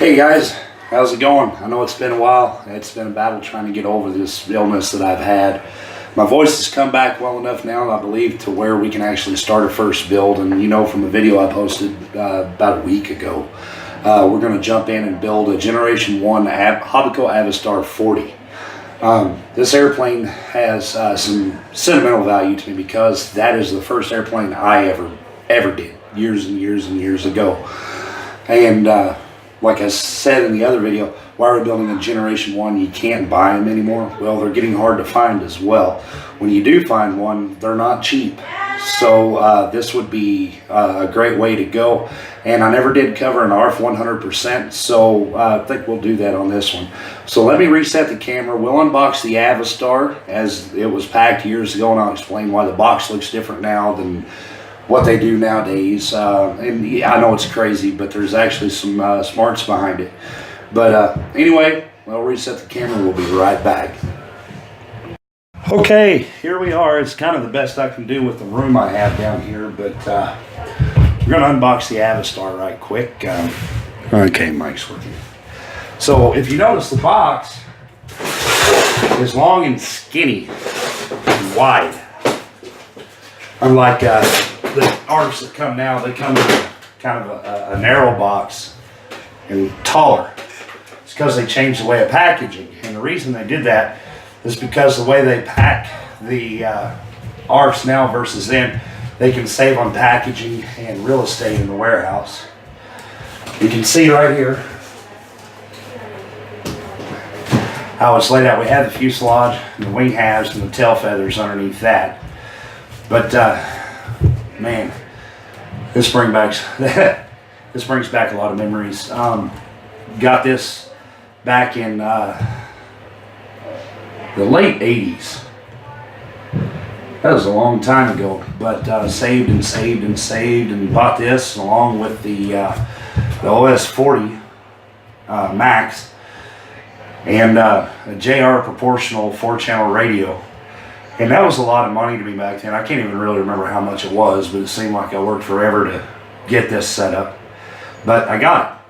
Hey guys, how's it going? I know it's been a while. It's been a battle trying to get over this illness that I've had. My voice has come back well enough now, I believe, to where we can actually start a first build. And you know, from a video I posted about a week ago, we're going to jump in and build a Generation 1 Hobbico Avistar 40. This airplane has some sentimental value to me because that is the first airplane I ever did years and years and years ago. And like I said in the other video, why we're building a Generation 1, you can't buy them anymore. Well, they're getting hard to find as well. When you do find one, they're not cheap. So this would be a great way to go. And I never did cover an ARF 100%, so I think we'll do that on this one. So let me reset the camera. We'll unbox the Avistar as it was packed years ago, and I'll explain why the box looks different now than what they do nowadays. And yeah, I know it's crazy, but there's actually some smarts behind it. But anyway, we'll reset the camera. We'll be right back. Okay, here we are. It's kind of the best I can do with the room I have down here, but we're going to unbox the Avistar right quick. Okay, Mike's working. So if you notice, the box is long and skinny and wide. Unlike the ARFs that come now, they come in kind of a narrow box and taller. It's because they changed the way of packaging, and the reason they did that is because the way they pack the ARFs now versus then, they can save on packaging and real estate in the warehouse. You can see right here how it's laid out. We have the fuselage and the wing halves and the tail feathers underneath that. But man, this brings back a lot of memories. Got this back in the late 80s. That was a long time ago, but saved and bought this along with the OS 40 Max and a JR proportional 4-channel radio. And that was a lot of money to me back then. I can't even really remember how much it was, but it seemed like I worked forever to get this set up. But I got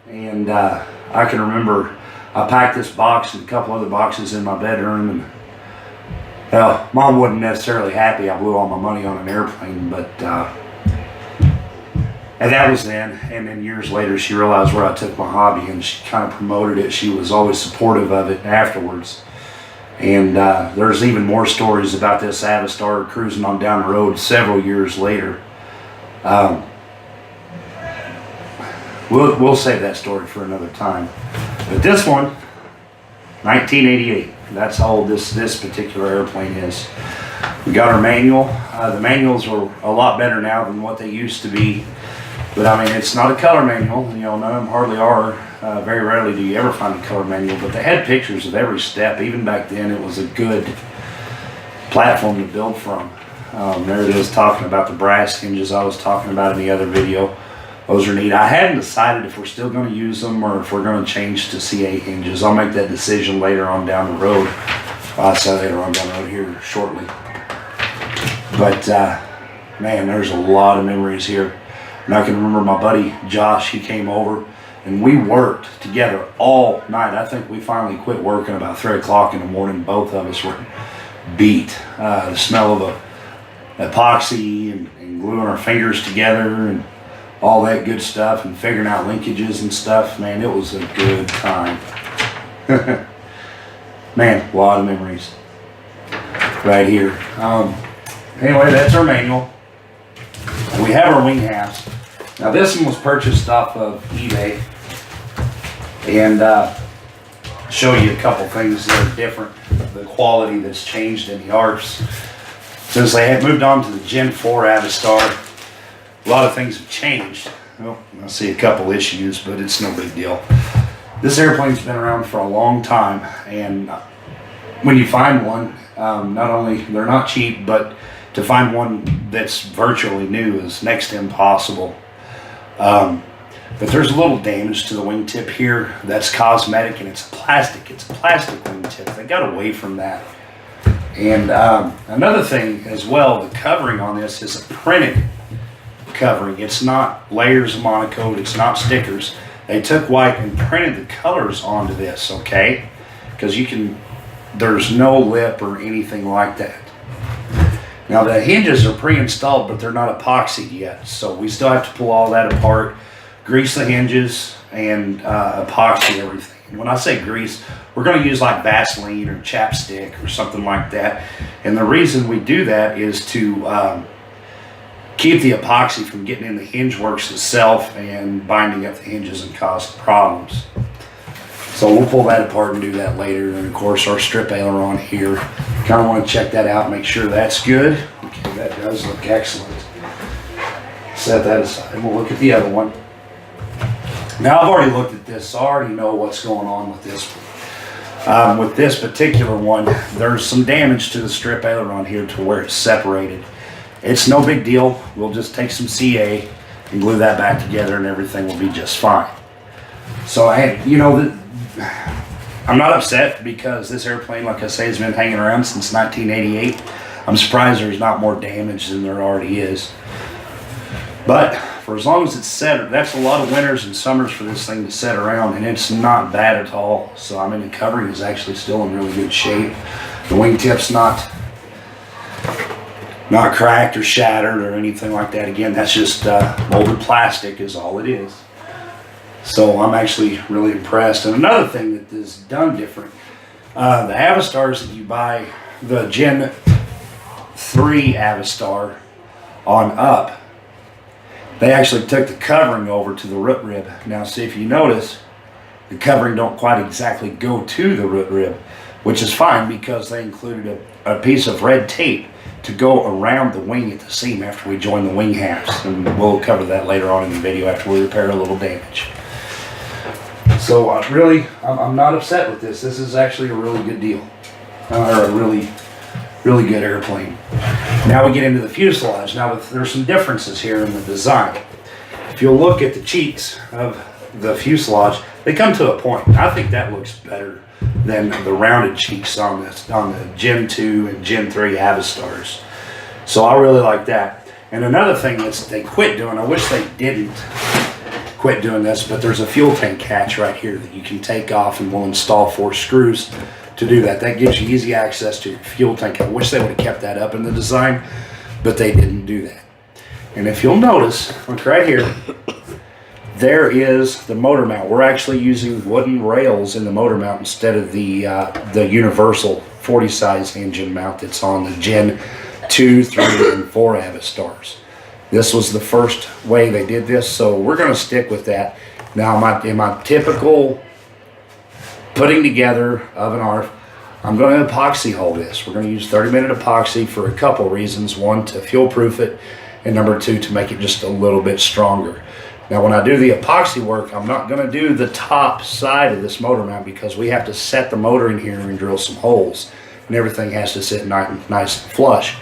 it. And I can remember I packed this box and a couple other boxes in my bedroom. And well, Mom wasn't necessarily happy I blew all my money on an airplane, but and that was then. And then years later, she realized where I took my hobby, and she kind of promoted it. She was always supportive of it afterwards. And there's even more stories about this Avistar cruising on down the road several years later. We'll save that story for another time. But this one, 1988. That's how old this particular airplane is. We got our manual. The manuals are a lot better now than what they used to be. But I mean, it's not a color manual. You know, none of them hardly are. Very rarely do you ever find a color manual, but they had pictures of every step. Even back then, it was a good platform to build from. There it is, talking about the brass hinges I was talking about in the other video. Those are neat. I hadn't decided if we're still going to use them or if we're going to change to CA hinges. I'll make that decision later on down the road. I'll say later on down the road here shortly. But man, there's a lot of memories here. And I can remember my buddy Josh, he came over and we worked together all night. I think we finally quit working about 3 o'clock in the morning. Both of us were beat. The smell of epoxy and gluing our fingers together and all that good stuff and figuring out linkages and stuff. Man, it was a good time. Man, a lot of memories right here. Anyway, that's our manual. We have our wing halves. Now this one was purchased off of eBay, and show you a couple things that are different. The quality that's changed in the ARFs since they had moved on to the Gen 4 Avistar. A lot of things have changed. Well, I see a couple issues, but it's no big deal. This airplane's been around for a long time, and when you find one, not only they're not cheap, but to find one that's virtually new is next to impossible. But there's a little damage to the wingtip here that's cosmetic, and it's plastic. It's a plastic wingtip. They got away from that. And another thing as well, the covering on this is a printed covering. It's not layers of monocoat. It's not stickers. They took white and printed the colors onto this, okay? Because there's no lip or anything like that. Now the hinges are pre-installed, but they're not epoxied yet. So we still have to pull all that apart, grease the hinges, and epoxy everything. And when I say grease, we're going to use like Vaseline or chapstick or something like that. And the reason we do that is to keep the epoxy from getting in the hinge works itself and binding up the hinges and causing problems. So we'll pull that apart and do that later. And of course our strip aileron here, kind of want to check that out, make sure that's good. Okay, that does look excellent. Set that aside. We'll look at the other one. Now I've already looked at this, so I already know what's going on with this one. With this particular one, there's some damage to the strip aileron here to where it's separated. It's no big deal. We'll just take some CA and glue that back together and everything will be just fine. So I'm not upset because this airplane, like I say, has been hanging around since 1988. I'm surprised there's not more damage than there already is. But for as long as it's set, that's a lot of winters and summers for this thing to set around, and it's not bad at all. So I mean, the covering is actually still in really good shape. The wingtip's not cracked or shattered or anything like that. Again, that's just molded plastic is all it is. So I'm actually really impressed. And another thing that is done different, the Avistars that you buy, the Gen 3 Avistar on up, they actually took the covering over to the root rib. Now see, if you notice, the covering don't quite exactly go to the root rib, which is fine because they included a piece of red tape to go around the wing at the seam after we join the wing halves. And we'll cover that later on in the video after we repair a little damage. So I'm not upset with this. This is actually a really good deal, or a really good airplane. Now we get into the fuselage. Now there's some differences here in the design. If you'll look at the cheeks of the fuselage, they come to a point. I think that looks better than the rounded cheeks on the Gen 2 and Gen 3 Avistars. So I really like that. And another thing that they quit doing, I wish they didn't quit doing this, but there's a fuel tank hatch right here that you can take off, and we'll install 4 screws to do that. That gives you easy access to your fuel tank. I wish they would have kept that up in the design, but they didn't do that. And if you'll notice, look right here, there is the motor mount. We're actually using wooden rails in the motor mount instead of the universal 40 size engine mount that's on the Gen 2, 3, and 4 Avistars. This was the first way they did this, so we're going to stick with that. Now, in my typical putting together of an ARF, I'm going to epoxy hull this. We're going to use 30-minute epoxy for a couple reasons. One, to fuel proof it, and number 2, to make it just a little bit stronger. Now when I do the epoxy work, I'm not going to do the top side of this motor mount because we have to set the motor in here and drill some holes, and everything has to sit nice and flush.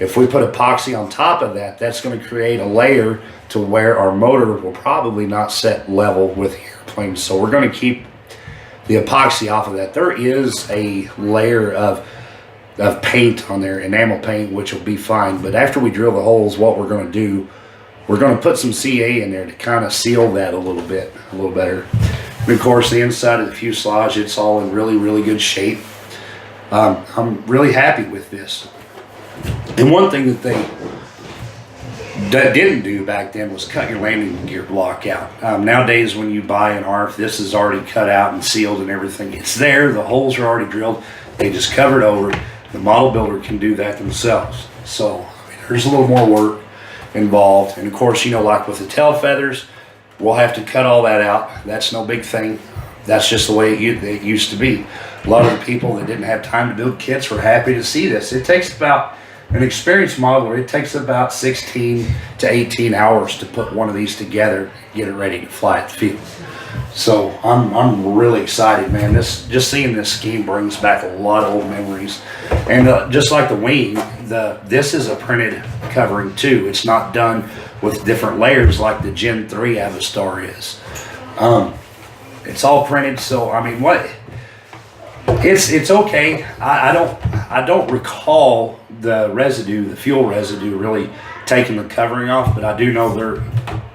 If we put epoxy on top of that, that's going to create a layer to where our motor will probably not set level with the airplane. So we're going to keep the epoxy off of that. There is a layer of paint on there, enamel paint, which will be fine. But after we drill the holes, what we're going to do, we're going to put some CA in there to kind of seal that a little better. And of course, the inside of the fuselage, it's all in really good shape. I'm really happy with this. And one thing that they didn't do back then was cut your landing gear block out. Nowadays, when you buy an ARF, this is already cut out and sealed and everything. It's there, the holes are already drilled. They just cover it over. The model builder can do that themselves. So there's a little more work involved. And of course, like with the tail feathers, we'll have to cut all that out. That's no big thing. That's just the way it used to be. A lot of the people that didn't have time to build kits were happy to see this. It takes about, an experienced modeler, it takes about 16 to 18 hours to put one of these together, get it ready to fly at the field. So I'm really excited, man. Just seeing this scheme brings back a lot of old memories. And just like the wing, this is a printed covering too. It's not done with different layers like the Gen 3 Avistar is. It's all printed. So I mean, It's okay. I don't recall the fuel residue really taking the covering off, but I do know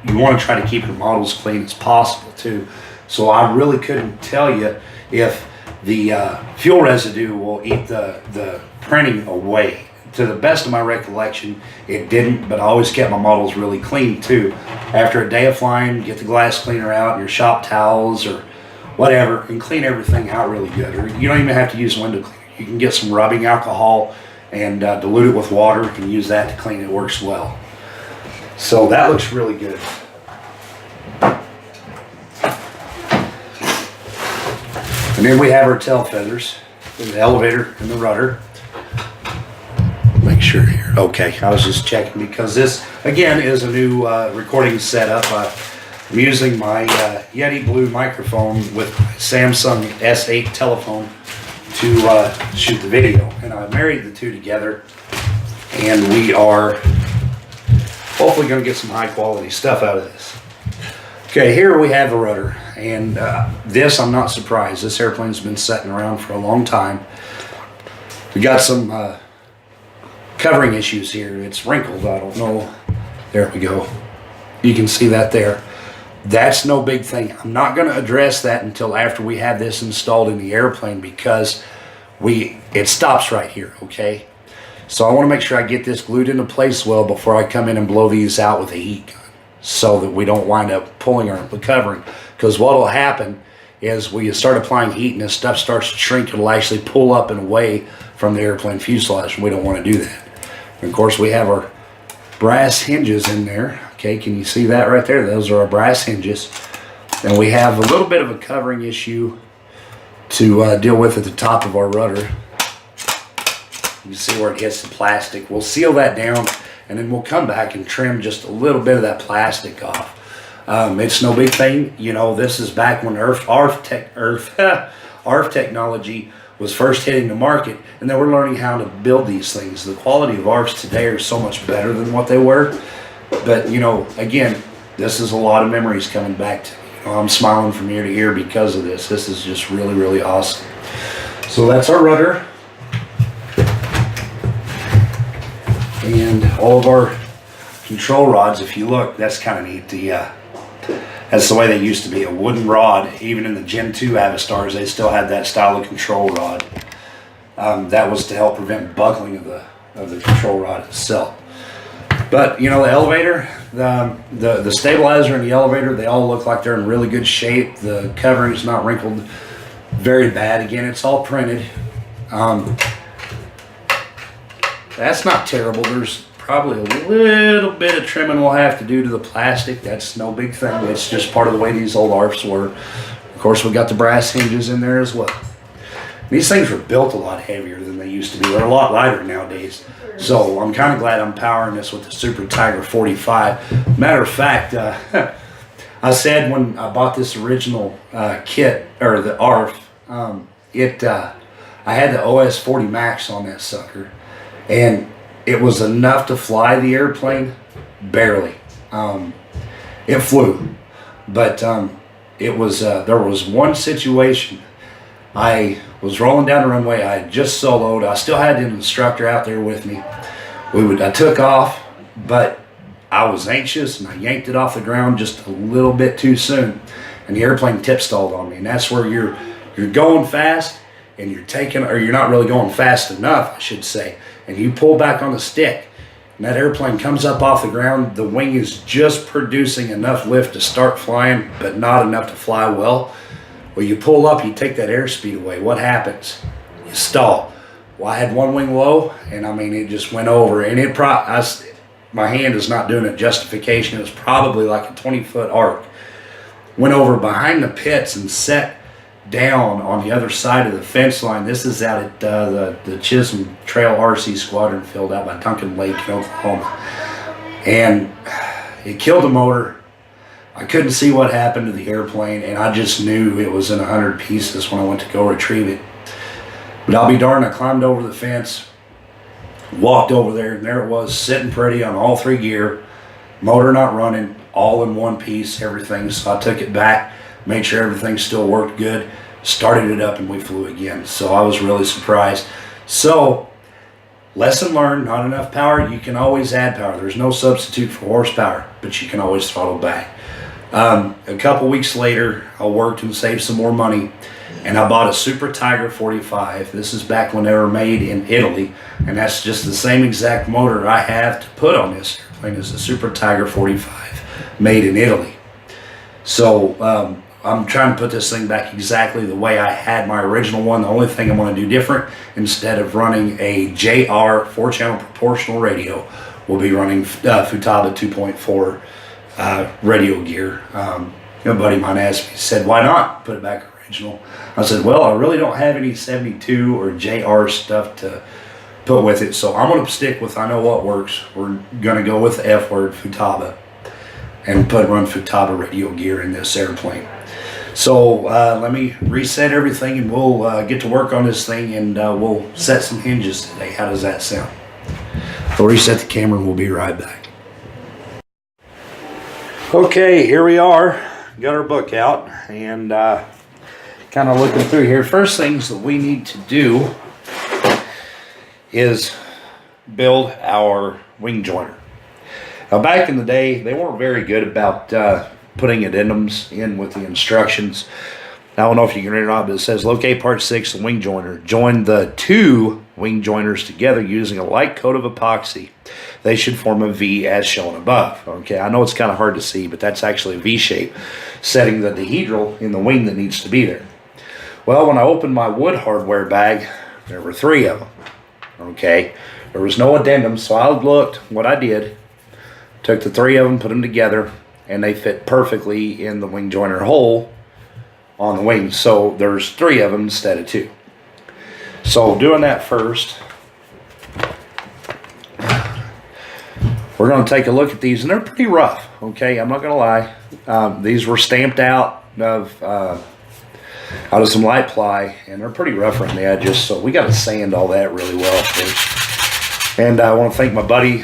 you want to try to keep your models clean as possible too. So I really couldn't tell you if the fuel residue will eat the printing away. To the best of my recollection, it didn't, but I always kept my models really clean too. After a day of flying, get the glass cleaner out, your shop towels or whatever, and clean everything out really good. Or you don't even have to use window cleaner. You can get some rubbing alcohol and dilute it with water and use that to clean. It works well. So that looks really good. And then we have our tail feathers, the elevator and the rudder. Make sure here. Okay, I was just checking because this, again, is a new recording setup. I'm using my Yeti Blue microphone with Samsung S8 telephone to shoot the video. And I married the two together, and we are hopefully going to get some high quality stuff out of this. Okay, here we have the rudder, and this, I'm not surprised. This airplane's been sitting around for a long time. We got some covering issues here. It's wrinkled. I don't know. There we go. You can see that there. That's no big thing. I'm not going to address that until after we have this installed in the airplane because it stops right here, okay? So I want to make sure I get this glued into place well before I come in and blow these out with a heat gun so that we don't wind up pulling our covering. Because what will happen is when you start applying heat and this stuff starts to shrink, it'll actually pull up and away from the airplane fuselage, and we don't want to do that. And of course, we have our brass hinges in there. Okay, can you see that right there? Those are our brass hinges. And we have a little bit of a covering issue to deal with at the top of our rudder. You see where it hits the plastic. We'll seal that down, and then we'll come back and trim just a little bit of that plastic off. It's no big thing. You know, this is back when ARF technology was first hitting the market, and then we're learning how to build these things. The quality of ARFs today are so much better than what they were. But, you know, again, this is a lot of memories coming back to me. You know, I'm smiling from ear to ear because of this. This is just really, really awesome. So that's our rudder. And all of our control rods, if you look, that's kind of neat. That's the way they used to be, a wooden rod. Even in the Gen 2 Avistars, they still had that style of control rod. That was to help prevent buckling of the control rod itself. But, you know, the elevator, the stabilizer and the elevator, they all look like they're in really good shape. The covering is not wrinkled very bad. Again, it's all printed. That's not terrible. There's probably a little bit of trimming we'll have to do to the plastic. That's no big thing. It's just part of the way these old ARFs were. Of course, we got the brass hinges in there as well. These things were built a lot heavier than they used to be. They're a lot lighter nowadays. So I'm kind of glad I'm powering this with the Super Tiger 45. Matter of fact, I said when I bought this original kit, or the ARF, I had the OS 40 Max on that sucker. And it was enough to fly the airplane, barely. It flew, but there was one situation. I was rolling down the runway. I had just soloed. I still had an instructor out there with me. I took off, but I was anxious and I yanked it off the ground just a little bit too soon, and the airplane tip stalled on me. And that's where you're going fast and you're not really going fast enough, I should say. And you pull back on the stick, and that airplane comes up off the ground. The wing is just producing enough lift to start flying, but not enough to fly well. Well, you pull up, you take that airspeed away. What happens? You stall. Well, I had one wing low, and I mean, it just went over. And my hand is not doing a justification. It was probably like a 20-foot arc. Went over behind the pits and set down on the other side of the fence line. This is out at the Chisholm Trail RC Squadron Field out by Duncan Lake in Oklahoma. And it killed the motor. I couldn't see what happened to the airplane, and I just knew it was in 100 pieces when I went to go retrieve it. But I'll be darned, I climbed over the fence, walked over there, and there it was, sitting pretty on all three gear, motor not running, all in one piece, everything. So I took it back, made sure everything still worked good, started it up, and we flew again. So I was really surprised. So lesson learned, not enough power. You can always add power. There's no substitute for horsepower, but you can always throttle back. A couple weeks later, I worked and saved some more money, and I bought a Super Tiger 45. This is back when they were made in Italy, and that's just the same exact motor I have to put on this airplane as the Super Tiger 45 made in Italy. So I'm trying to put this thing back exactly the way I had my original one. The only thing I'm going to do different, instead of running a JR 4-channel proportional radio, we'll be running Futaba 2.4 radio gear. A buddy of mine asked me, said, why not put it back original? I said, well, I really don't have any 72 or JR stuff to put with it, so I'm going to stick with, I know what works. We're going to go with the F word, Futaba, and run Futaba radio gear in this airplane. So let me reset everything, and we'll get to work on this thing, and we'll set some hinges today. How does that sound? We'll reset the camera and we'll be right back. Okay, here we are. Got our book out and kind of looking through here. First things that we need to do is build our wing joiner. Now back in the day, they weren't very good about putting addendums in with the instructions. I don't know if you can read it or not, but it says locate part 6, the wing joiner. Join the 2 wing joiners together using a light coat of epoxy. They should form a V as shown above. Okay, I know it's kind of hard to see, but that's actually a V shape, setting the dihedral in the wing that needs to be there. Well, when I opened my wood hardware bag, there were 3 of them. Okay, there was no addendum, so I looked. What I did, took the 3 of them, put them together, and they fit perfectly in the wing joiner hole on the wing. So there's 3 of them instead of 2. So doing that first, we're going to take a look at these, and they're pretty rough. Okay, I'm not going to lie. These were stamped out of some light ply, and they're pretty rough around the edges. So we got to sand all that really well first. And I want to thank my buddy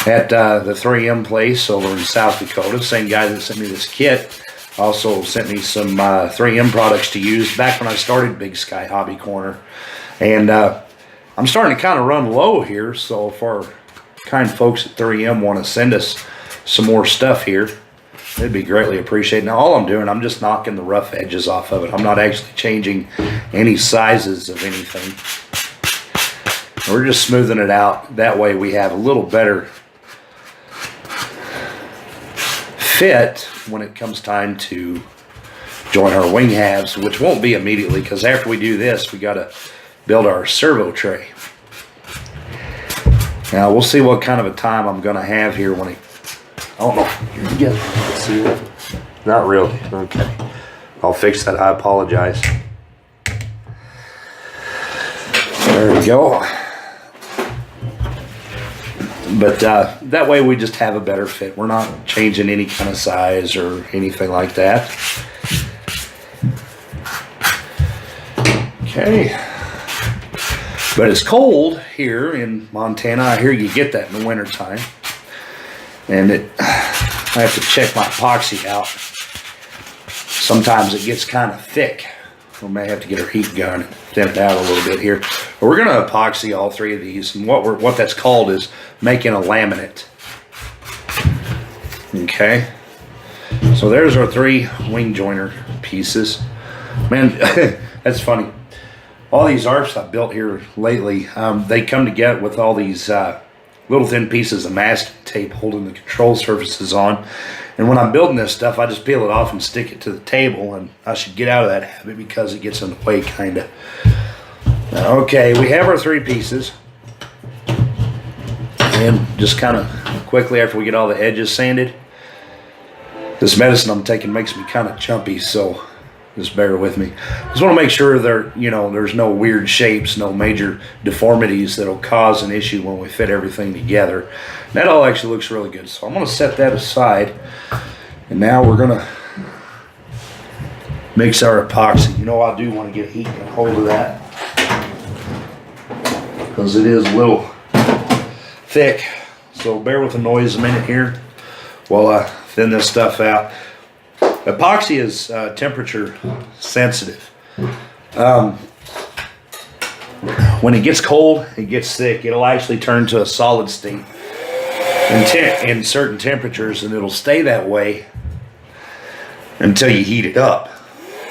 at the 3M place over in South Dakota, same guy that sent me this kit. Also sent me some 3M products to use back when I started Big Sky Hobby Corner. And I'm starting to kind of run low here, so if our kind folks at 3M want to send us some more stuff here, it'd be greatly appreciated. Now all I'm doing, I'm just knocking the rough edges off of it. I'm not actually changing any sizes of anything. We're just smoothing it out. That way we have a little better fit when it comes time to join our wing halves, which won't be immediately, because after we do this, we got to build our servo tray. Now we'll see what kind of a time I'm going to have here when I don't know if you guys can see it. Not really. Okay, I'll fix that. I apologize. There we go. But that way we just have a better fit. We're not changing any kind of size or anything like that. Okay. But it's cold here in Montana. I hear you get that in the wintertime. And I have to check my epoxy out. Sometimes it gets kind of thick. We may have to get our heat gun and thin it out a little bit here. But we're going to epoxy all 3 of these, and what that's called is making a laminate. Okay, so there's our 3 wing joiner pieces. Man, that's funny. All these ARFs I've built here lately, they come together with all these little thin pieces of masking tape holding the control surfaces on. And when I'm building this stuff, I just peel it off and stick it to the table, and I should get out of that habit because it gets in the way, kind of. Okay, we have our 3 pieces. And just kind of quickly, after we get all the edges sanded, this medicine I'm taking makes me kind of chumpy, so just bear with me. Just want to make sure there's no weird shapes, no major deformities that'll cause an issue when we fit everything together. And that all actually looks really good, so I'm going to set that aside. And now we're going to mix our epoxy. I do want to get a heat gun hold of that, because it is a little thick. So bear with the noise a minute here while I thin this stuff out. Epoxy is temperature sensitive. When it gets cold, it gets thick. It'll actually turn to a solid state in certain temperatures, and it'll stay that way until you heat it up.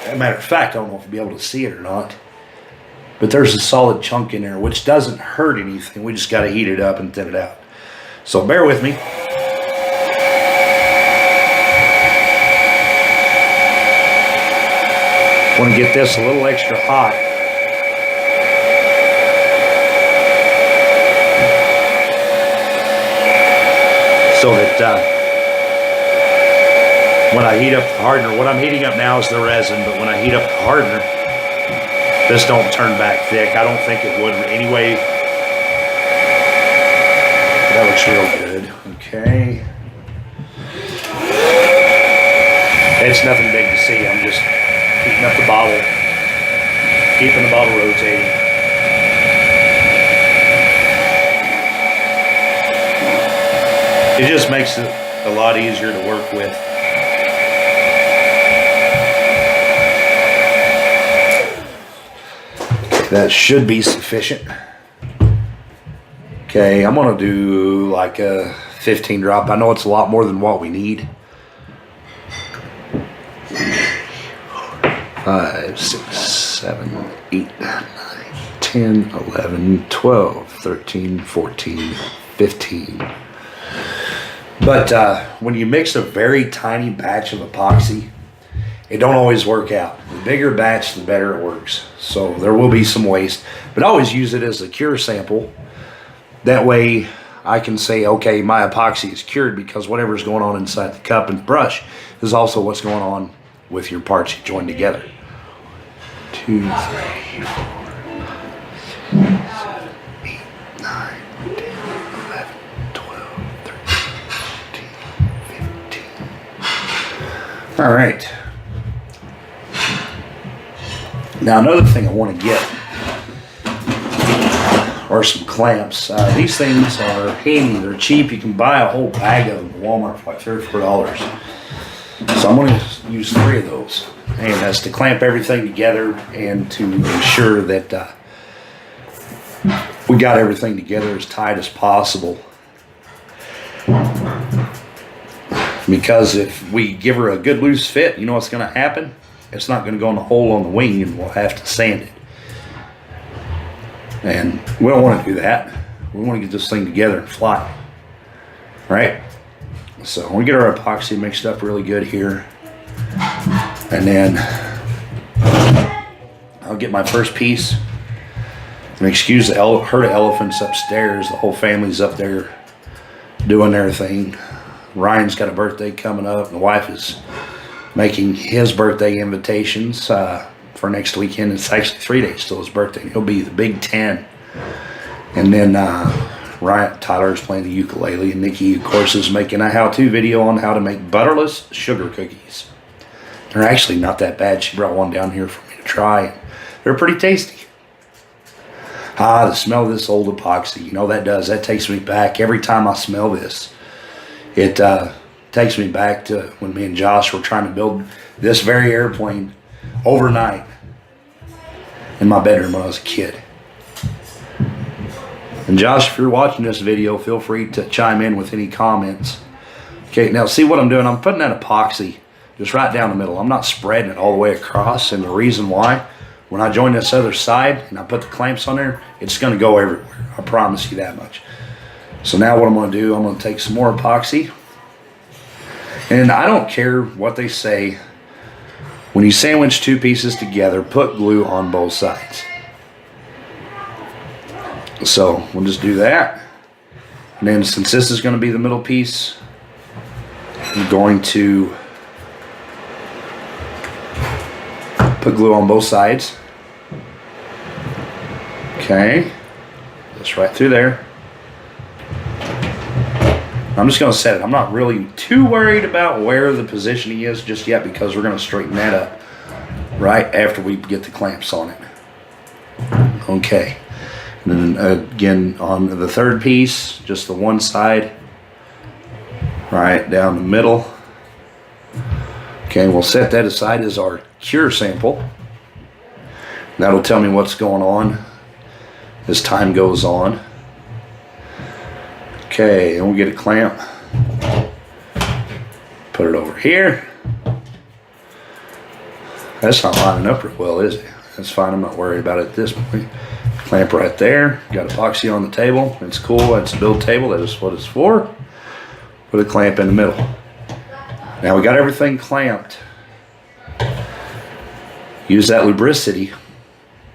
As a matter of fact, I don't know if you'll be able to see it or not, but there's a solid chunk in there, which doesn't hurt anything. We just got to heat it up and thin it out. So bear with me. Want to get this a little extra hot. So that when I heat up the hardener, what I'm heating up now is the resin, but when I heat up the hardener, this don't turn back thick. I don't think it would anyway. That looks real good. Okay. It's nothing big to see. I'm just heating up the bottle, keeping the bottle rotating. It just makes it a lot easier to work with. That should be sufficient. Okay, I'm gonna do like a 15 drop. I know it's a lot more than what we need. 5, 6, 7, 8, 9, 10, 11, 12, 13, 14, 15. But when you mix a very tiny batch of epoxy, it don't always work out. The bigger batch, the better it works. So there will be some waste, but I always use it as a cure sample. That way I can say, okay, my epoxy is cured, because whatever's going on inside the cup and brush is also what's going on with your parts you join together. 2, 3, 4, 7, 8, 9, 10, 11, 12, 13, 14, 15. All right. Now another thing I want to get are some clamps. These things are handy. They're cheap. You can buy a whole bag of them at Walmart for like $3 or $4. So I'm going to use 3 of those. And that's to clamp everything together and to ensure that we got everything together as tight as possible. Because if we give her a good loose fit, you know what's going to happen? It's not going to go in the hole on the wing, and we'll have to sand it. And we don't want to do that. We want to get this thing together and fly. Right? So we get our epoxy mixed up really good here. And then I'll get my first piece. And excuse the herd of elephants upstairs. The whole family's up there doing their thing. Ryan's got a birthday coming up, and the wife is making his birthday invitations for next weekend. It's actually 3 days till his birthday. He'll be the Big 10. And then Tyler's playing the ukulele, and Nikki, of course, is making a how-to video on how to make butterless sugar cookies. They're actually not that bad. She brought one down here for me to try. They're pretty tasty. The smell of this old epoxy, you know that takes me back. Every time I smell this, it takes me back to when me and Josh were trying to build this very airplane overnight in my bedroom when I was a kid. And Josh, if you're watching this video, feel free to chime in with any comments. Okay, now see what I'm doing? I'm putting that epoxy just right down the middle. I'm not spreading it all the way across, and the reason why, when I join this other side and I put the clamps on there, it's going to go everywhere. I promise you that much. So now what I'm going to do, I'm going to take some more epoxy. And I don't care what they say. When you sandwich 2 pieces together, put glue on both sides. So we'll just do that. And then since this is going to be the middle piece, I'm going to put glue on both sides. Okay. Just right through there. I'm just going to set it. I'm not really too worried about where the positioning is just yet, because we're going to straighten that up right after we get the clamps on it. Okay. And then again on the third piece, just the one side, right down the middle. Okay, we'll set that aside as our cure sample. That'll tell me what's going on as time goes on. Okay, and we'll get a clamp. Put it over here. That's not lining up real well, is it? That's fine, I'm not worried about it at this point. Clamp right there. Got epoxy on the table. It's cool, that's a build table, that is what it's for. Put a clamp in the middle. Now we got everything clamped. Use that lubricity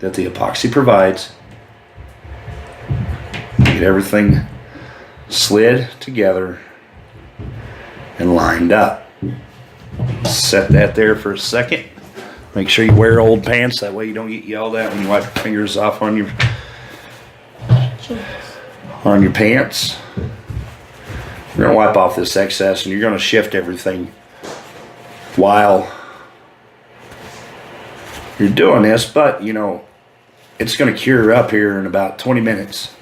that the epoxy provides. Get everything slid together and lined up. Set that there for a second. Make sure you wear old pants, that way you don't get yelled at when you wipe your fingers off on your pants. We're gonna wipe off this excess and you're gonna shift everything while you're doing this, but you know, it's gonna cure up here in about 20 minutes.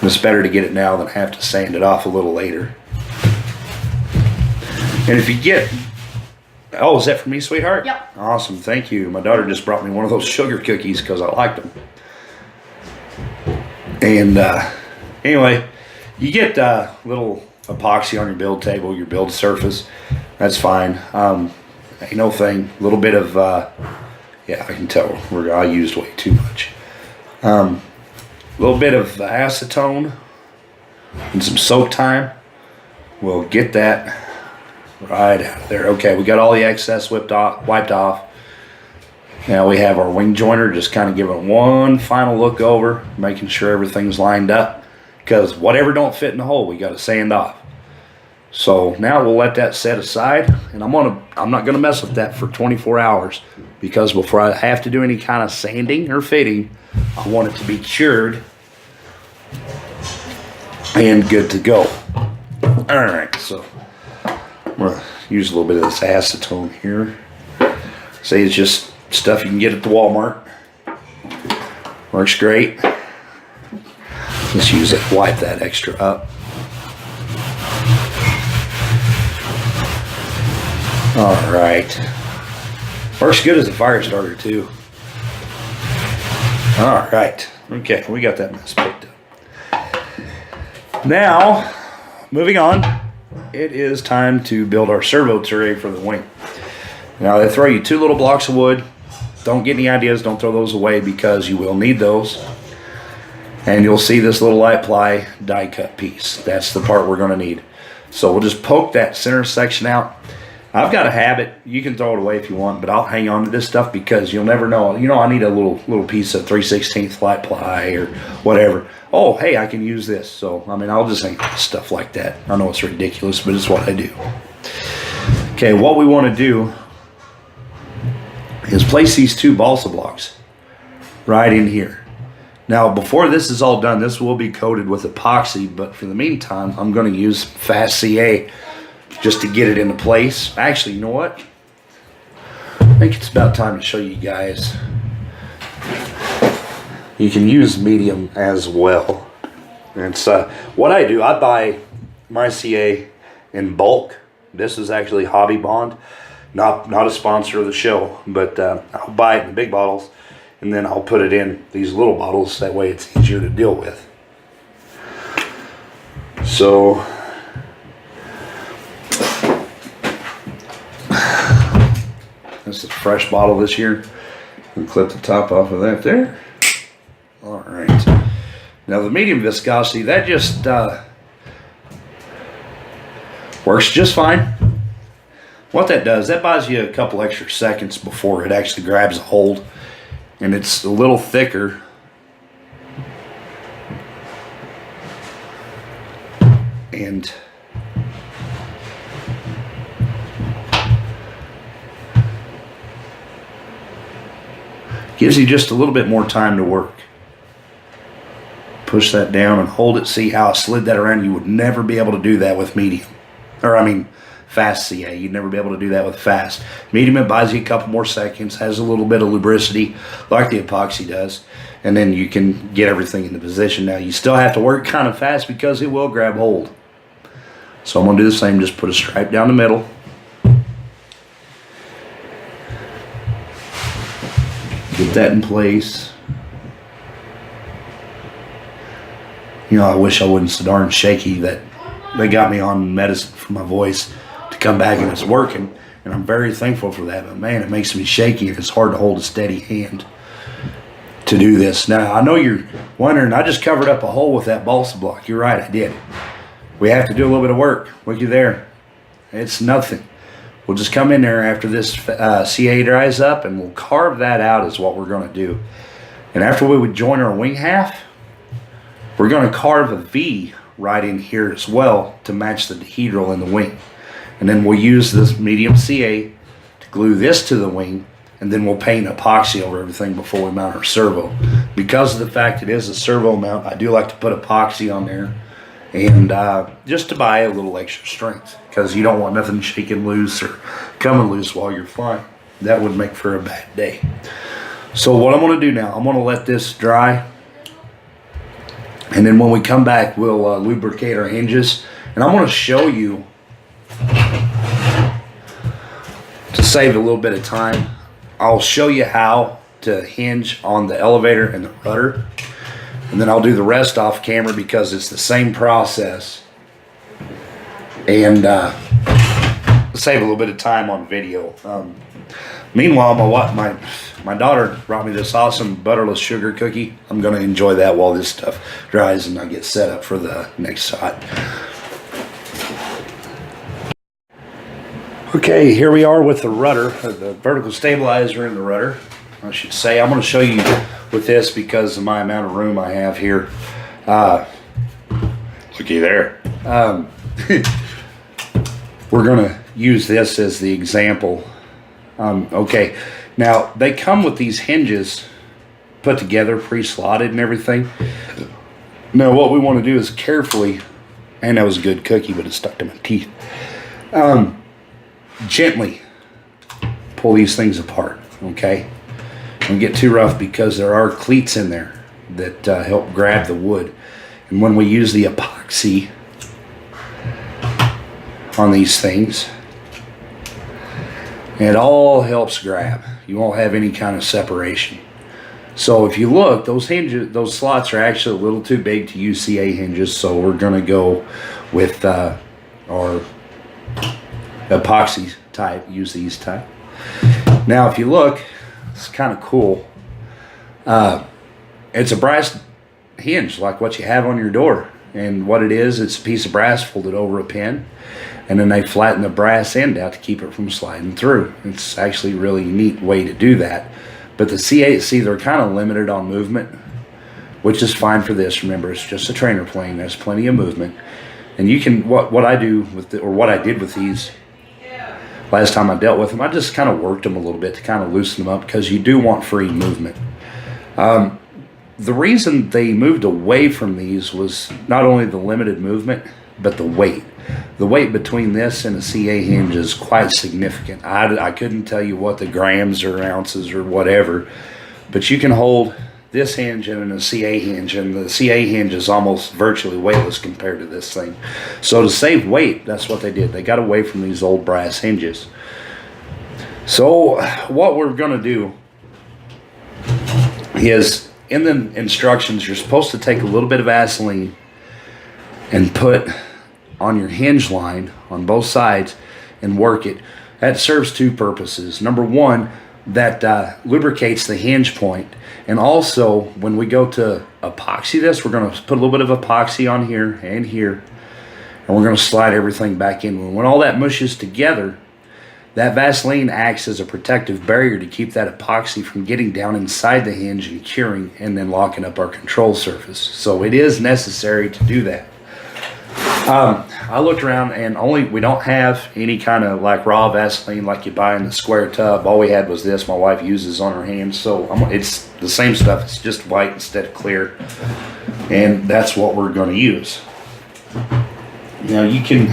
And it's better to get it now than have to sand it off a little later. And if you get, oh, is that for me, sweetheart? Yep. Awesome, thank you. My daughter just brought me one of those sugar cookies because I liked them. And anyway, you get little epoxy on your build table, your build surface. That's fine. Ain't no thing. A little bit of, yeah, I can tell I used way too much. A little bit of acetone and some soak time. We'll get that right out of there. Okay, we got all the excess wiped off. Now we have our wing joiner, just kind of giving one final look over, making sure everything's lined up. Because whatever don't fit in the hole, we got to sand off. So now we'll let that set aside, and I'm not gonna mess with that for 24 hours because before I have to do any kind of sanding or fitting, I want it to be cured and good to go. All right, so I'm gonna use a little bit of this acetone here. See, it's just stuff you can get at the Walmart. Works great. Just use it, wipe that extra up. All right. Works good as a fire starter too. All right. Okay, we got that mess picked up. Now, moving on, it is time to build our servo tray for the wing. Now they throw you 2 little blocks of wood. Don't get any ideas, don't throw those away because you will need those. And you'll see this little light ply die cut piece. That's the part we're gonna need. So we'll just poke that center section out. I've got a habit, you can throw it away if you want, but I'll hang on to this stuff because you'll never know. You know, I need a little piece of 3/16 light ply or whatever. Oh, hey, I can use this. So, I mean, I'll just hang on to stuff like that. I know it's ridiculous, but it's what I do. Okay, what we wanna do is place these 2 balsa blocks right in here. Now, before this is all done, this will be coated with epoxy, but for the meantime, I'm going to use Fast CA just to get it into place. Actually, you know what? I think it's about time to show you guys. You can use medium as well. And so, what I do, I buy my CA in bulk. This is actually Hobby Bond, not a sponsor of the show, but I'll buy it in big bottles. And then I'll put it in these little bottles. That way it's easier to deal with. So, this is a fresh bottle this year. And clip the top off of that there. All right. Now the medium viscosity, that just works just fine. What that does, that buys you a couple extra seconds before it actually grabs a hold. And it's a little thicker. And gives you just a little bit more time to work. Push that down and hold it. See how I slid that around? You would never be able to do that with medium. Or I mean, Fast CA. You'd never be able to do that with fast. Medium, it buys you a couple more seconds, has a little bit of lubricity like the epoxy does, and then you can get everything into position. Now you still have to work kind of fast because it will grab hold. So I'm going to do the same, just put a stripe down the middle, Get that in place. You know, I wish I wasn't so darn shaky that they got me on medicine for my voice to come back and it's working. And I'm very thankful for that. But man, it makes me shaky and it's hard to hold a steady hand to do this. Now, I know you're wondering, I just covered up a hole with that balsa block. You're right, I did. We have to do a little bit of work. Looky there. It's nothing. We'll just come in there after this CA dries up and we'll carve that out is what we're going to do. And after we would join our wing half, we're going to carve a V right in here as well to match the dihedral in the wing. And then we'll use this medium CA to glue this to the wing, and then we'll paint epoxy over everything before we mount our servo. Because of the fact it is a servo mount, I do like to put epoxy on there, and just to buy a little extra strength, because you don't want nothing shaking loose or coming loose while you're flying. That would make for a bad day. So what I'm going to do now, I'm going to let this dry, and then when we come back, we'll lubricate our hinges, and I'm going to show you, to save a little bit of time, I'll show you how to hinge on the elevator and the rudder, and then I'll do the rest off camera because it's the same process, and save a little bit of time on video. Meanwhile, my daughter brought me this awesome butterless sugar cookie. I'm going to enjoy that while this stuff dries and I get set up for the next shot. Okay, here we are with the rudder, the vertical stabilizer in the rudder, I should say. I'm going to show you with this because of my amount of room I have here. Looky there. We're going to use this as the example. Okay, now they come with these hinges put together, pre-slotted and everything. Now what we want to do is carefully, and that was a good cookie, but it stuck to my teeth. Gently pull these things apart, okay? Don't get too rough because there are cleats in there that help grab the wood. And when we use the epoxy on these things, it all helps grab. You won't have any kind of separation. So if you look, those hinges, those slots are actually a little too big to use CA hinges, so we're going to go with our epoxy type, use these type. Now if you look, it's kind of cool. It's a brass hinge like what you have on your door, and what it is, it's a piece of brass folded over a pin, and then they flatten the brass end out to keep it from sliding through. It's actually a really neat way to do that. But the C8, see, they're kind of limited on movement, which is fine for this. Remember, it's just a trainer plane. There's plenty of movement. And you can, what I do with the, or what I did with these last time I dealt with them, I just kind of worked them a little bit to kind of loosen them up because you do want free movement. The reason they moved away from these was not only the limited movement, but the weight. The weight between this and a CA hinge is quite significant. I couldn't tell you what the grams or ounces or whatever, but you can hold this hinge and a CA hinge, and the CA hinge is almost virtually weightless compared to this thing. So to save weight, that's what they did. They got away from these old brass hinges. So what we're going to do is, in the instructions, you're supposed to take a little bit of Vaseline and put on your hinge line on both sides and work it. That serves two purposes. Number one, that lubricates the hinge point, and also when we go to epoxy this, we're going to put a little bit of epoxy on here and here, and we're going to slide everything back in. When all that mushes together, that Vaseline acts as a protective barrier to keep that epoxy from getting down inside the hinge and curing and then locking up our control surface. So it is necessary to do that. I looked around, and we don't have any kind of like raw Vaseline like you buy in the square tub. All we had was this my wife uses on her hands, so it's the same stuff. It's just white instead of clear, and that's what we're going to use. Now you can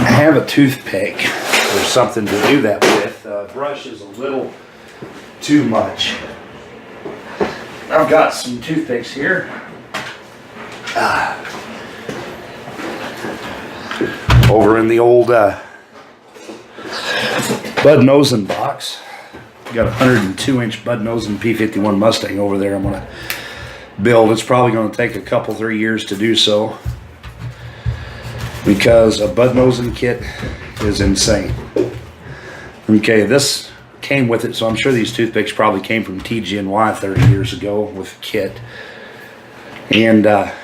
have a toothpick or something to do that with. Brush is a little too much. I've got some toothpicks here. Over in the old Bud Nosen box. got a 102-inch bud nosing P51 Mustang over there I'm going to build. It's probably going to take a couple, 3 years to do so, because a bud nosing kit is insane. Okay, this came with it, so I'm sure these toothpicks probably came from TGNY 30 years ago with a kit. And that's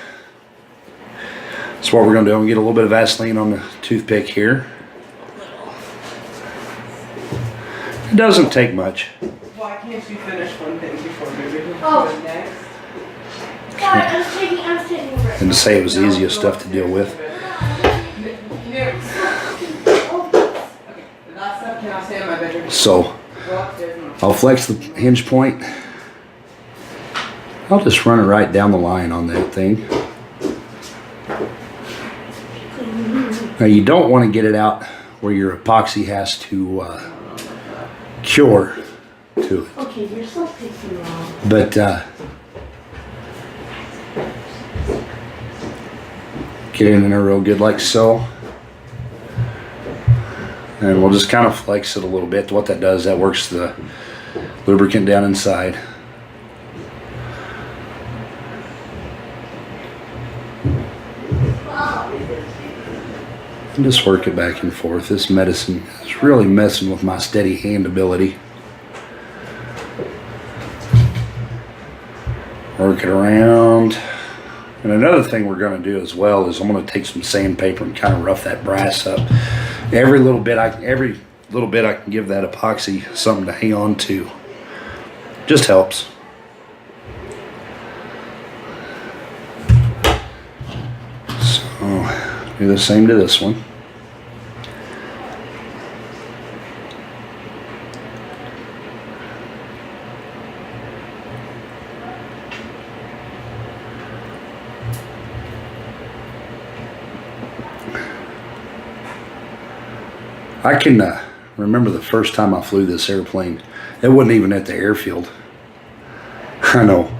what we're going to do. I'm going to get a little bit of Vaseline on the toothpick here. It doesn't take much. Why can't you finish one thing before moving to Oh. the next? God, I was taking a break. And to say it was the easiest stuff to deal with. Okay, that stuff cannot stay in my bedroom. So Go upstairs and I'll flex the hinge point. I'll just run it right down the line on that thing. Now you don't want to get it out where your epoxy has to cure to it. Okay, you're so picky, Mom. But get it in there real good like so. And we'll just kind of flex it a little bit. What that does, that works the lubricant down inside. And just work it back and forth. This medicine is really messing with my steady hand ability. Work it around. And another thing we're going to do as well is I'm going to take some sandpaper and kind of rough that brass up. Every little bit I can give that epoxy something to hang on to. Just helps. So do the same to this one. I can remember the first time I flew this airplane. It wasn't even at the airfield. I know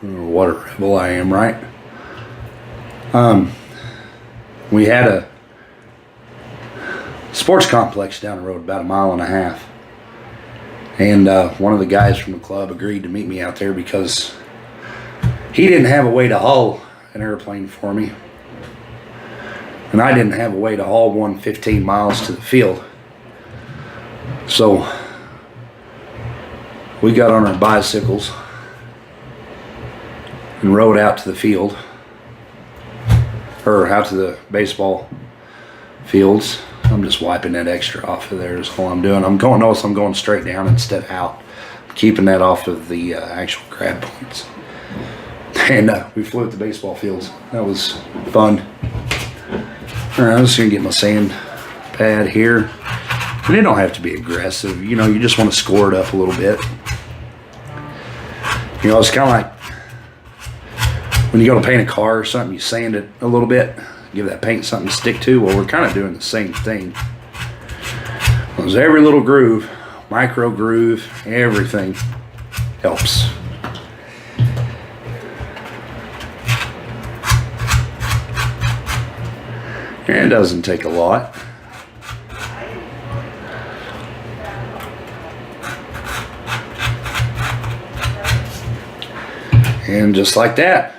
what a rebel I am, right? We had a sports complex down the road about 1.5 miles. And one of the guys from the club agreed to meet me out there because he didn't have a way to haul an airplane for me. And I didn't have a way to haul one 15 miles to the field. So we got on our bicycles and rode out to the field, or out to the baseball fields. I'm just wiping that extra off of there is all I'm doing. Notice I'm going straight down instead of out. I'm keeping that off of the actual grab points. And we flew at the baseball fields. That was fun. All right, I'm just gonna get my sand pad here. And it don't have to be aggressive. You know, you just want to score it up a little bit. You know, it's kind of like when you go to paint a car or something, you sand it a little bit, give that paint something to stick to. Well, we're kind of doing the same thing. Because every little groove, micro groove, everything helps. And it doesn't take a lot. And just like that,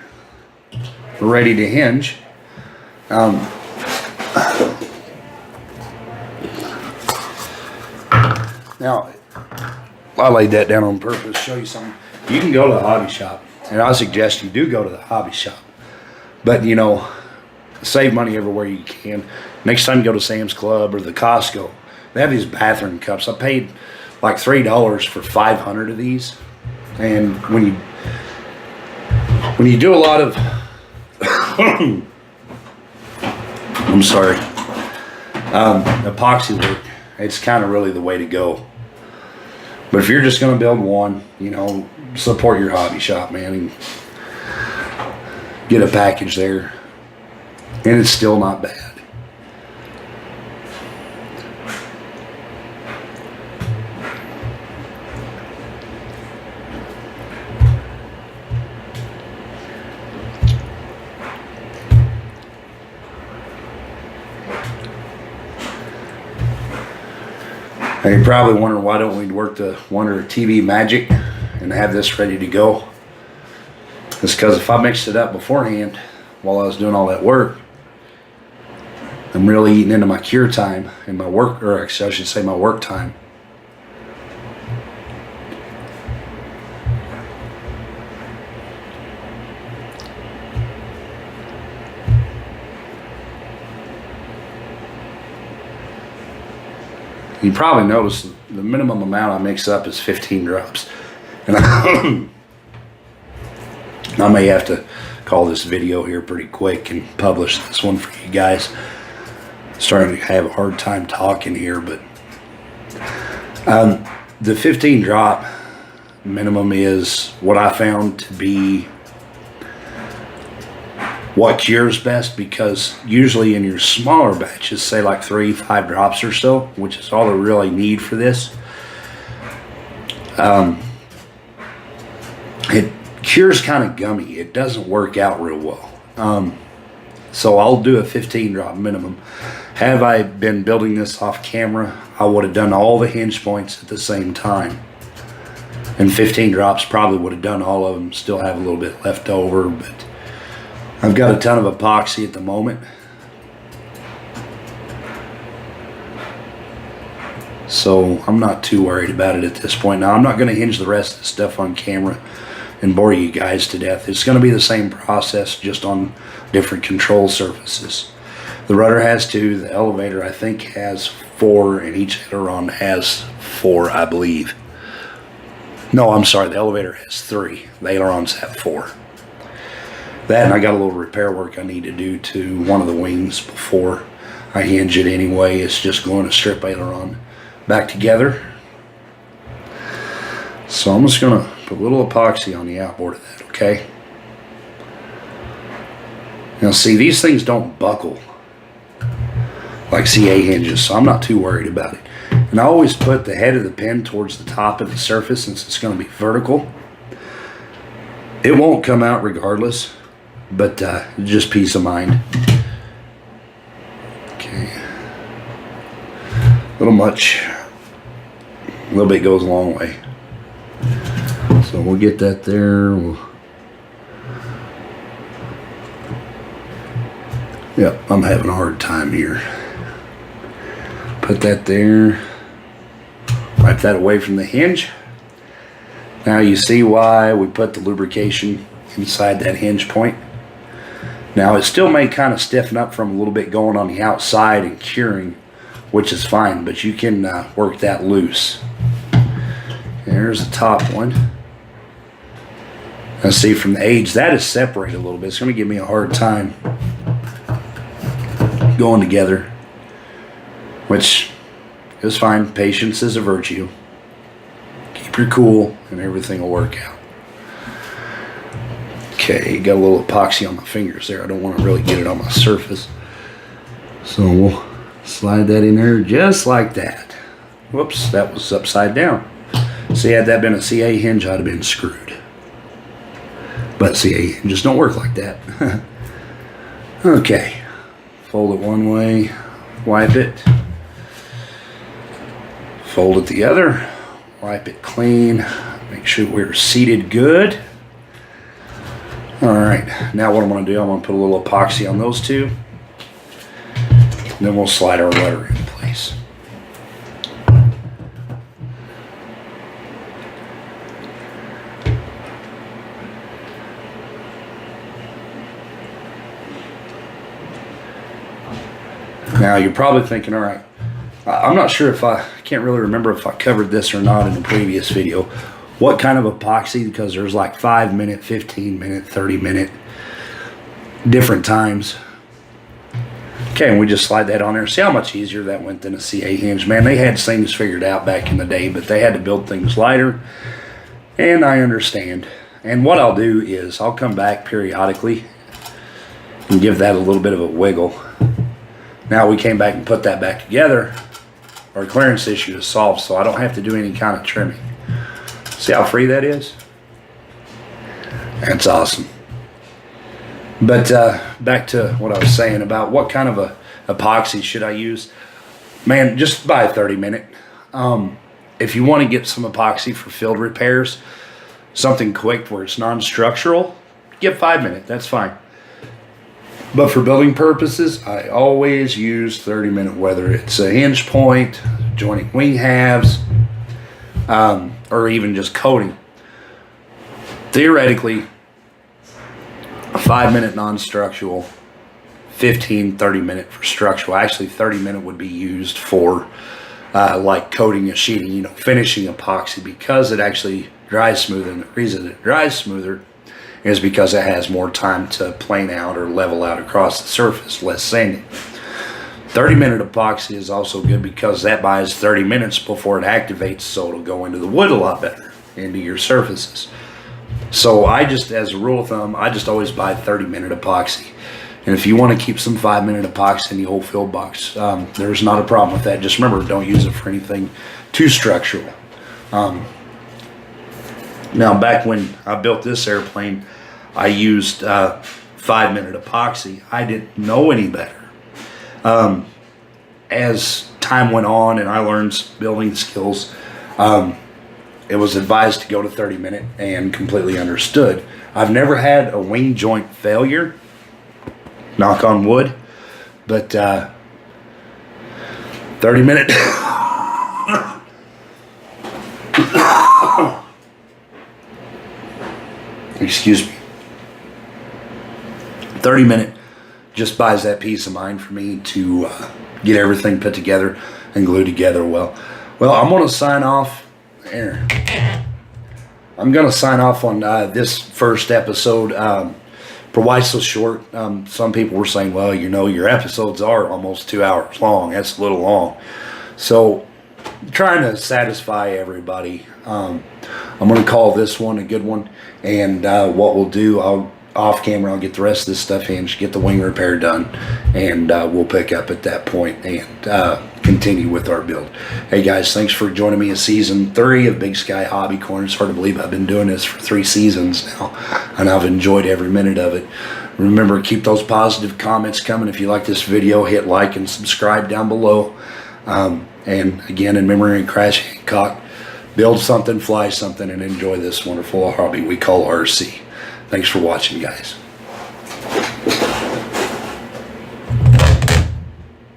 we're ready to hinge. Now, I laid that down on purpose to show you something. You can go to the hobby shop, and I suggest you do go to the hobby shop. But, you know, save money everywhere you can. Next time you go to Sam's Club or the Costco, they have these bathroom cups. I paid like $3 for 500 of these. And when you do a lot of I'm sorry, epoxy work, it's kind of really the way to go. But if you're just going to build one, you know, support your hobby shop, man, and get a package there. And it's still not bad. Now you're probably wondering why don't we work the Wonder TV Magic and have this ready to go. It's because if I mixed it up beforehand while I was doing all that work, I'm really eating into my cure time and my work, or actually I should say my work time. You probably notice the minimum amount I mix up is 15 drops. And I may have to call this video here pretty quick and publish this one for you guys. Starting to have a hard time talking here, but the 15 drop minimum is what I found to be what cures best, because usually in your smaller batches, say like 3-5 drops or so, which is all I really need for this, it cures kind of gummy. It doesn't work out real well. So I'll do a 15 drop minimum. Have I been building this off camera, I would have done all the hinge points at the same time. And 15 drops probably would have done all of them. Still have a little bit left over, but I've got a ton of epoxy at the moment. So I'm not too worried about it at this point. Now I'm not going to hinge the rest of the stuff on camera and bore you guys to death. It's going to be the same process, just on different control surfaces. The rudder has 2, the elevator I think has 4, and each aileron has 4, I believe. No, I'm sorry, the elevator has 3. The ailerons have 4. That, and I got a little repair work I need to do to one of the wings before I hinge it anyway. It's just going to strip aileron back together. So I'm just going to put a little epoxy on the outboard of that, okay? Now see, these things don't buckle like CA hinges, so I'm not too worried about it. And I always put the head of the pin towards the top of the surface since it's going to be vertical. It won't come out regardless, but just peace of mind. Okay. A little much. A little bit goes a long way. So we'll get that there. Yep, I'm having a hard time here. Put that there. Wipe that away from the hinge. Now you see why we put the lubrication inside that hinge point. Now it still may kind of stiffen up from a little bit going on the outside and curing, which is fine, but you can work that loose. There's the top one. Now see, from the age, that is separated a little bit. It's going to give me a hard time going together, which is fine. Patience is a virtue. Keep your cool and everything will work out. Okay, got a little epoxy on my fingers there. I don't want to really get it on my surface. So we'll slide that in there just like that. Whoops, that was upside down. See, had that been a CA hinge, I'd have been screwed. But CA hinges don't work like that. Okay, fold it one way, wipe it. Fold it the other, wipe it clean, make sure we're seated good. All right, now what I'm going to do, I'm going to put a little epoxy on those two. And then we'll slide our rudder in place. Now you're probably thinking, all right, I'm not sure if I can't really remember if I covered this or not in the previous video. What kind of epoxy, because there's like 5 minute, 15 minute, 30 minute, different times. Okay, and we just slide that on there. See how much easier that went than a CA hinge. Man, they had things figured out back in the day, but they had to build things lighter. And I understand. And what I'll do is I'll come back periodically and give that a little bit of a wiggle. Now we came back and put that back together. Our clearance issue is solved, so I don't have to do any kind of trimming. See how free that is? That's awesome. But back to what I was saying about what kind of a epoxy should I use. Man, just buy a 30 minute. If you want to get some epoxy for field repairs, something quick where it's non-structural, get 5 minutes. That's fine. But for building purposes, I always use 30-minute, whether it's a hinge point, joining wing halves, or even just coating. Theoretically, a 5-minute non-structural, 30-minute for structural. Actually, 30-minute would be used for like coating a sheeting, finishing epoxy, because it actually dries smoother. And the reason it dries smoother is because it has more time to plane out or level out across the surface, less sanding. 30-minute epoxy is also good because that buys 30 minutes before it activates, so it'll go into the wood a lot better, into your surfaces. So I just, as a rule of thumb, I just always buy 30-minute epoxy. And if you want to keep some 5-minute epoxy in the old field box, there's not a problem with that. Just remember, don't use it for anything too structural. Now, back when I built this airplane, I used 5-minute epoxy. I didn't know any better. As time went on and I learned building skills, it was advised to go to 30-minute and completely understood. I've never had a wing joint failure, knock on wood, but 30-minute excuse me, 30-minute just buys that peace of mind for me to get everything put together and glued together well. Well, I'm going to sign off here. I'm going to sign off on this first episode. For why so short, some people were saying, well, your episodes are almost 2 hours long. That's a little long. So trying to satisfy everybody. I'm going to call this one a good one. And what we'll do, off camera, I'll get the rest of this stuff hinged, get the wing repair done, and we'll pick up at that point and continue with our build. Hey guys, thanks for joining me in season 3 of Big Sky Hobby Corner. It's hard to believe I've been doing this for 3 seasons now, and I've enjoyed every minute of it. Remember, keep those positive comments coming. If you like this video, hit like and subscribe down below. And again, in memory of Crash Hancock, build something, fly something, and enjoy this wonderful hobby we call RC. Thanks for watching, guys.